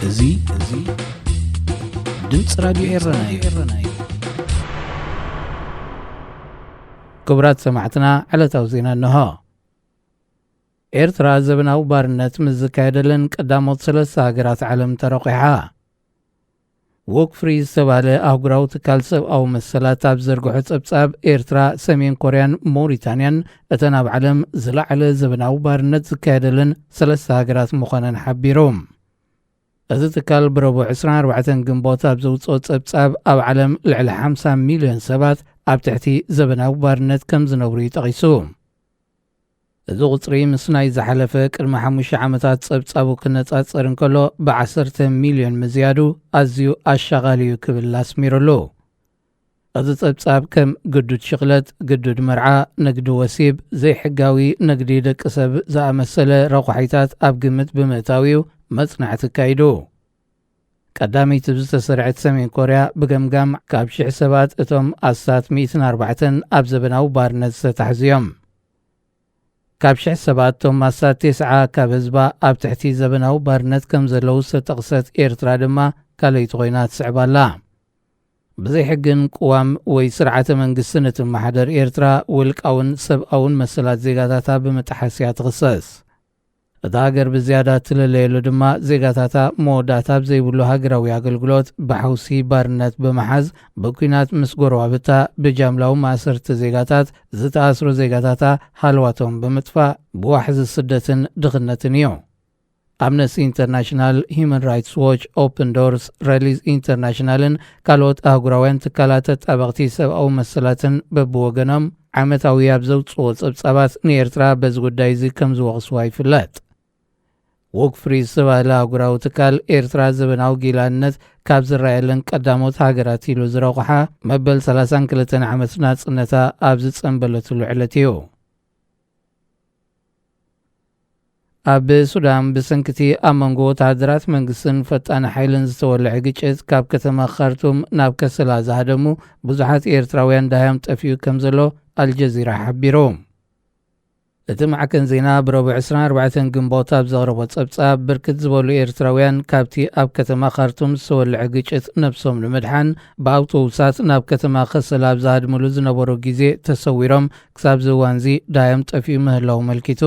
እዙይ ድምጽ ራዲዮ ኤረና እዩ። ክቡራት ሰማዕትና ዕለታዊ ዜና እንሆ። ኤርትራ ዘበናዊ ባርነት ምስ ዝካየደለን ቀዳሞት 3 ሃገራት ዓለም ተረቂሓ። ወክፍሪ ዝተባህለ ኣህጉራዊ ትካል ሰብኣዊ መሰላት ኣብ ዘርግሖ ጸብጻብ ኤርትራ፣ ሰሜን ኮርያን ሞሪታንያን እተን ኣብ ዓለም ዝለዓለ ዘበናዊ ባርነት ዝካየደለን 3 ሃገራት ምዃነን ሓቢሮም። እዚ ትካል ብረቡዕ 24 ግንቦት ኣብ ዘውፅኦ ጸብጻብ ኣብ ዓለም ልዕሊ 50 ሚልዮን ሰባት ኣብ ትሕቲ ዘበናዊ ባርነት ከም ዝነብሩ ጠቒሱ። እዚ ቁፅሪ ምስ ናይ ዝሓለፈ ቅድሚ 5 ዓመታት ጸብጻቡ ክነጻጸር እንከሎ ብ10 ሚልዮን ምዝያዱ ኣዝዩ ኣሻቓሊ እዩ ክብል ኣስሚሩሉ። እዚ ጸብጻብ ከም ግዱድ ሽቕለጥ፣ ግዱድ መርዓ፣ ንግዲ ወሲብ፣ ዘይሕጋዊ ንግዲ ደቂ ሰብ ዝኣመሰለ ረቑሒታት ኣብ ግምት ብምእታዊው መጽናዕቲ ካይዱ። ቀዳመይቲ ዝተሰርዐት ሰሜን ኮርያ ብገምጋም ካብ 1000 ሰባት እቶም ኣስታት 104 ኣብ ዘበናዊ ባርነት ዝተታሕዝዮም። ካብ 1000 ሰባት እቶም ኣስታት 9 ካብ ህዝባ ኣብ ትሕቲ ዘበናዊ ባርነት ከም ዘለዉ ዝተጠቕሰት ኤርትራ ድማ ካልይቲ ኮይና ትስዕባላ። ብዘይ ሕግን ቅዋም ወይ ስርዓተ መንግስትን እትመሓደር ኤርትራ ውልቃውን ሰብኣውን መሰላት ዜጋታታ ብምጥሓስያ ትኽሰስ። እታ ሃገር ብዝያዳ ትለለየሉ ድማ ዜጋታታ መወዳእታ ዘይብሉ ሃገራዊ ኣገልግሎት ብሓውሲ ባርነት ብምሓዝ ብኩናት ምስ ጎረባብታ ብጃምላዊ ማእሰርቲ ዜጋታት ዝተኣስሩ ዜጋታታ ሃልዋቶም ብምጥፋእ ብዋሕዚ ስደትን ድኽነትን እዩ። ኣምነስቲ ኢንተርናሽናል፣ ሂማን ራይትስ ዎች፣ ኦፕን ዶርስ፣ ሬሊዝ ኢንተርናሽናልን ካልኦት ኣህጉራውያን ትካላት ተጣበቕቲ ሰብኣዊ መሰላትን በብወገኖም ዓመታዊ ኣብ ዘውፅኦ ጸብጻባት ንኤርትራ በዚ ጉዳይ እዚ ከም ዝወቕስዋ ይፍለጥ። ወክፍሪ ዝተባህለ ኣህጉራዊ ትካል ኤርትራ ዘበናዊ ጊላነት ካብ ዝረኣየለን ቀዳሞት ሃገራት ኢሉ ዝረቑሓ መበል 32 ዓመት ናጽነታ ኣብ ዝጸንበለትሉ ዕለት እዩ። ኣብ ሱዳን ብሰንኪቲ ኣብ መንጎ ወተሃደራት መንግስትን ፈጣን ሓይልን ዝተወልዐ ግጭት ካብ ከተማ ካርቱም ናብ ከሰላ ዝሃደሙ ብዙሓት ኤርትራውያን ዳሃዮም ጠፍዩ ከም ዘሎ ኣልጀዚራ ሓቢሩ። እቲ ማዕከን ዜና ብረቡዕ 24 ግንቦት ኣብ ዘቕረቦ ጸብጻብ ብርክት ዝበሉ ኤርትራውያን ካብቲ ኣብ ከተማ ካርቱም ዝተወልዐ ግጭት ነብሶም ንምድሓን ብኣውቶቡሳት ናብ ከተማ ከሰላ ኣብ ዝሃድምሉ ዝነበሩ ግዜ ተሰዊሮም ክሳብ ዝዋንዚ ዳሃዮም ጠፍዩ ምህላው መልኪቱ።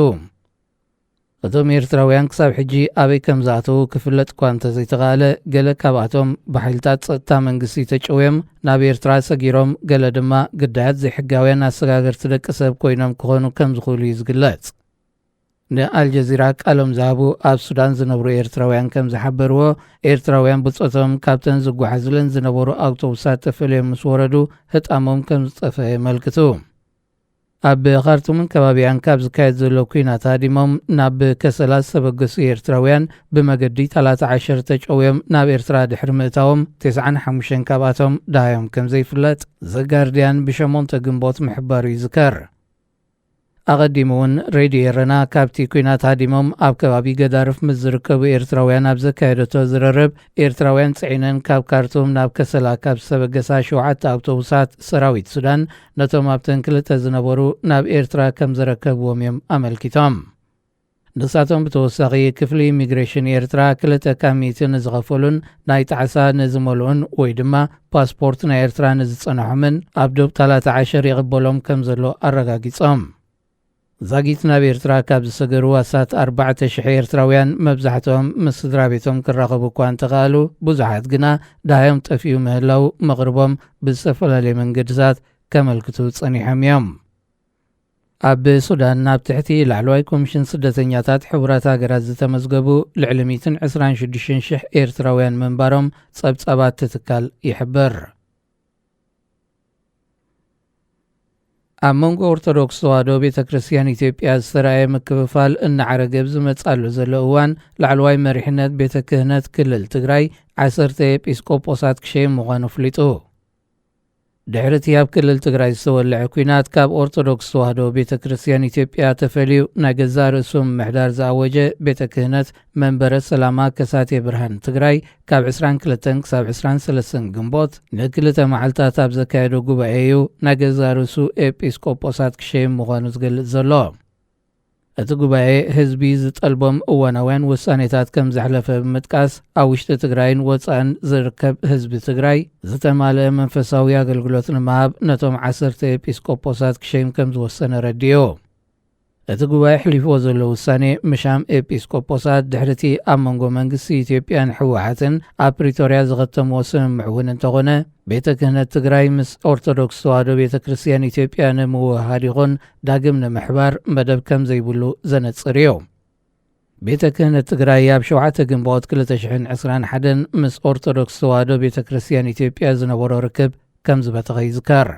እቶም ኤርትራውያን ክሳብ ሕጂ ኣበይ ከም ዝኣተዉ ክፍለጥ እኳ እንተዘይተኻኣለ ገለ ካብኣቶም ብሓይልታት ጸጥታ መንግስቲ ተጨውዮም ናብ ኤርትራ ሰጊሮም፣ ገለ ድማ ግዳያት ዘይሕጋውያን ኣሰጋገርቲ ደቂ ሰብ ኮይኖም ክኾኑ ከም ዝኽእሉ እዩ ዝግለጽ። ንኣልጀዚራ ቃሎም ዝሃቡ ኣብ ሱዳን ዝነብሩ ኤርትራውያን ከም ዝሓበርዎ ኤርትራውያን ብፆቶም ካብተን ዝጓዓዙለን ዝነበሩ ኣውቶቡሳት ተፈልዮም ምስ ወረዱ ህጣሞም ከም ዝጠፍአ የመልክቱ። ኣብ ካርቱምን ከባቢያን ካብ ዝካየድ ዘሎ ኩናት ሃዲሞም ናብ ከሰላ ዝተበገሱ ኤርትራውያን ብመገዲ 13 ተጨውዮም ናብ ኤርትራ ድሕሪ ምእታዎም 95 ካብኣቶም ዳሃዮም ከም ዘይፍለጥ ዘጋርድያን ብ8 ግንቦት ምሕባሩ ይዝከር። ኣቐዲሙ እውን ሬድዮ ኤረና ካብቲ ኩናት ሃዲሞም ኣብ ከባቢ ገዳርፍ ምስ ዝርከቡ ኤርትራውያን ኣብ ዘካየደቶ ዝረርብ ኤርትራውያን ጽዒነን ካብ ካርቱም ናብ ከሰላ ካብ ዝተበገሳ 7 ኣውቶቡሳት ሰራዊት ሱዳን ነቶም ኣብተን 2 ዝነበሩ ናብ ኤርትራ ከም ዘረከብዎም እዮም ኣመልኪቶም። ንሳቶም ብተወሳኺ ክፍሊ ኢሚግሬሽን ኤርትራ 2 ካብ 100 ንዝኸፈሉን ናይ ጣዕሳ ንዝመልኡን ወይ ድማ ፓስፖርት ናይ ኤርትራ ንዝጸንሖምን ኣብ ዶብ 13 ይቕበሎም ከም ዘሎ ኣረጋጊጾም። ዛጊት ናብ ኤርትራ ካብ ዝሰገሩ ኣሳት 4,000 ኤርትራውያን መብዛሕትኦም ምስ ስድራ ቤቶም ክራኸቡ እኳ እንተኻኣሉ ብዙሓት ግና ዳሃዮም ጠፍዩ ምህላው መቕርቦም ብዝተፈላለየ መንገድታት ከመልክቱ ጸኒሖም እዮም። ኣብ ሱዳን ናብ ትሕቲ ላዕለዋይ ኮሚሽን ስደተኛታት ሕቡራት ሃገራት ዝተመዝገቡ ልዕሊ 126,000 ኤርትራውያን መንባሮም ጸብጻባት ትካል ይሕብር። ኣብ መንጎ ኦርቶዶክስ ተዋህዶ ቤተ ክርስቲያን ኢትዮጵያ ዝተረኣየ ምክፍፋል እናዓረገ ዝመጻሉ ዘሎ እዋን ላዕለዋይ መሪሕነት ቤተ ክህነት ክልል ትግራይ 10 ኤጲስቆጶሳት ክሸይም ምዃኑ ኣፍሊጡ። ድሕሪ እቲ ኣብ ክልል ትግራይ ዝተወልዐ ኩናት ካብ ኦርቶዶክስ ተዋህዶ ቤተ ክርስቲያን ኢትዮጵያ ተፈልዩ ናይ ገዛ ርእሱ ምምሕዳር ዝኣወጀ ቤተ ክህነት መንበረ ሰላማ ከሳቴ ብርሃን ትግራይ ካብ 22 ክሳብ 23 ግንቦት ንክልተ መዓልታት ኣብ ዘካየዶ ጉባኤ እዩ ናይ ገዛ ርእሱ ኤጲስቆጶሳት ክሸይም ምዃኑ ዝገልጽ ዘሎ። እቲ ጉባኤ ህዝቢ ዝጠልቦም እዋናውያን ውሳኔታት ከም ዘሕለፈ ብምጥቃስ ኣብ ውሽጢ ትግራይን ወፃእን ዝርከብ ህዝቢ ትግራይ ዝተማልአ መንፈሳዊ ኣገልግሎት ንምሃብ ነቶም 10 ኤጲስቆጶሳት ክሸይም ከም ዝወሰነ ረድዮ። እቲ ጉባኤ ሕሊፍዎ ዘሎ ውሳኔ ምሻም ኤጲስቆጶሳት ድሕርቲ ኣብ መንጎ መንግስቲ ኢትዮጵያን ሕወሓትን ኣብ ፕሪቶርያ ዝኸተምዎ ስምምዕ እውን እንተኾነ ቤተ ክህነት ትግራይ ምስ ኦርቶዶክስ ተዋህዶ ቤተ ክርስቲያን ኢትዮጵያ ንምውህሃድ ይኹን ዳግም ንምሕባር መደብ ከም ዘይብሉ ዘነጽር እዮም። ቤተ ክህነት ትግራይ ኣብ 7 ግንቦት 2021 ምስ ኦርቶዶክስ ተዋህዶ ቤተ ክርስቲያን ኢትዮጵያ ዝነበሮ ርክብ ከም ዝበተኸ ይዝከር።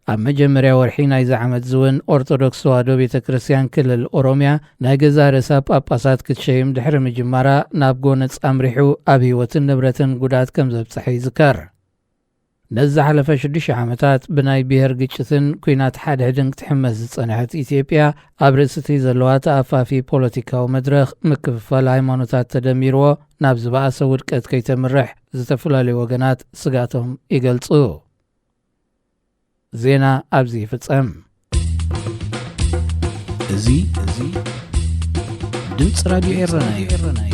ኣብ መጀመርያ ወርሒ ናይዚ ዓመት ዝውን ኦርቶዶክስ ተዋህዶ ቤተ ክርስቲያን ክልል ኦሮምያ ናይ ገዛ ርእሰ ጳጳሳት ክትሸይም ድሕሪ ምጅማራ ናብ ጎነፅ ኣምሪሑ ኣብ ህይወትን ንብረትን ጉዳት ከም ዘብፅሐ ይዝከር። ነዚ ዝሓለፈ 6 ዓመታት ብናይ ብሔር ግጭትን ኩናት ሓድሕድን ክትሕመስ ዝጸንሐት ኢትዮጵያ ኣብ ርእስቲ ዘለዋ ተኣፋፊ ፖለቲካዊ መድረኽ ምክፍፋል ሃይማኖታት ተደሚርዎ ናብ ዝበኣሰ ውድቀት ከይተምርሕ ዝተፈላለዩ ወገናት ስጋቶም ይገልጹ። ዜና ኣብዚ ይፍጸም። እዚ ድምፂ ራድዮ ኤረና እዩ።